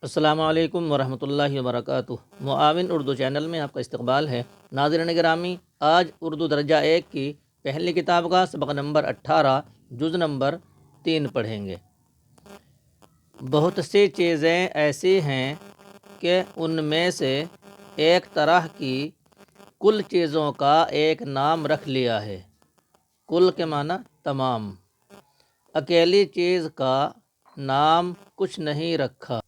السلام علیکم ورحمۃ اللہ وبرکاتہ۔ معاون اردو چینل میں آپ کا استقبال ہے۔ ناظرین گرامی، آج اردو درجہ 1 کی پہلی کتاب کا سبق نمبر 18 جز نمبر 3 پڑھیں گے۔ بہت سی چیزیں ایسی ہیں کہ ان میں سے ایک طرح کی کل چیزوں کا ایک نام رکھ لیا ہے۔ کل کے معنی تمام۔ اکیلی چیز کا نام کچھ نہیں رکھا۔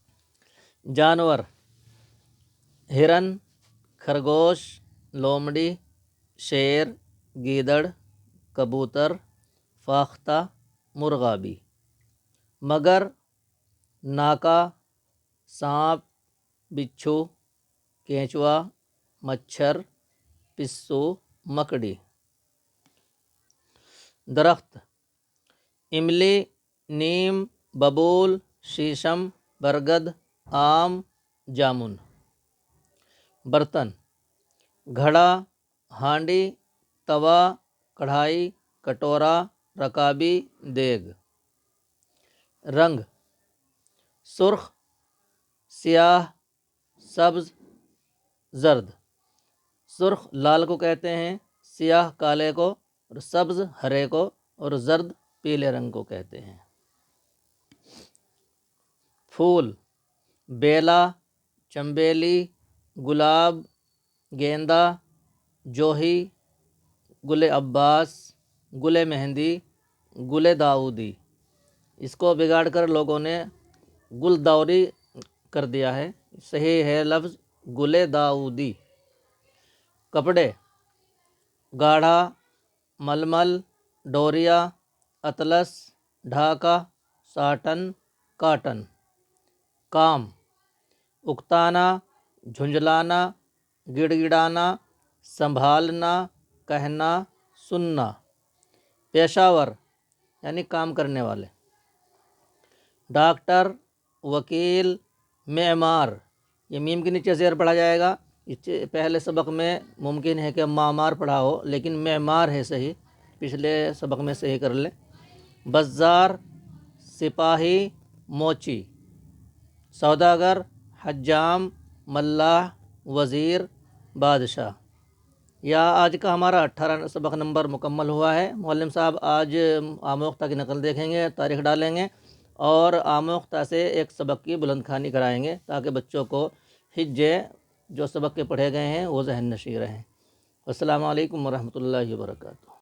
جانور: ہرن، خرگوش، لومڑی، شیر، گیدڑ، کبوتر، فاختہ، مرغابی۔ مگر، ناکا، سانپ، بچھو، کینچوا، مچھر، پسو، مکڑی۔ درخت: املی، نیم، ببول، شیشم، برگد، آم، جامن۔ برتن: گھڑا، ہانڈی، توا، کڑھائی، کٹورا، رکابی، دیگ۔ رنگ: سرخ، سیاہ، سبز، زرد۔ سرخ لال کو کہتے ہیں، سیاہ کالے کو، اور سبز ہرے کو، اور زرد پیلے رنگ کو کہتے ہیں۔ پھول: بیلا، چنبیلی، گلاب، گیندا، جوہی، گل عباس، گل مہندی، گل داؤدی۔ اس کو بگاڑ کر لوگوں نے گل داؤری کر دیا ہے، صحیح ہے لفظ گل داؤدی۔ کپڑے: گاڑھا، ململ، ڈوریا، اطلس، ڈھاکا، ساٹن، کاٹن۔ کام: اکتانا، جھنجھلانا، گڑ گڑانا، سنبھالنا، کہنا، سننا۔ پیشہ ور یعنی کام کرنے والے: ڈاکٹر، وکیل، معمار۔ یہ میم کے نیچے زیر پڑھا جائے گا۔ پہلے سبق میں ممکن ہے کہ معمار پڑھا ہو، لیکن معمار ہے صحیح، پچھلے سبق میں صحیح کر لیں۔ بزار، سپاہی، موچی۔ سوداگر، حجام، ملاح، وزیر، بادشاہ۔ آج کا ہمارا 18 سبق نمبر مکمل ہوا ہے۔ معلم صاحب آج آموختہ کی نقل دیکھیں گے، تاریخ ڈالیں گے، اور آموختہ سے ایک سبق کی بلند خوانی کرائیں گے تاکہ بچوں کو حفظ جو سبق کے پڑھے گئے ہیں وہ ذہن نشین رہیں۔ السلام علیکم ورحمۃ اللہ وبرکاتہ۔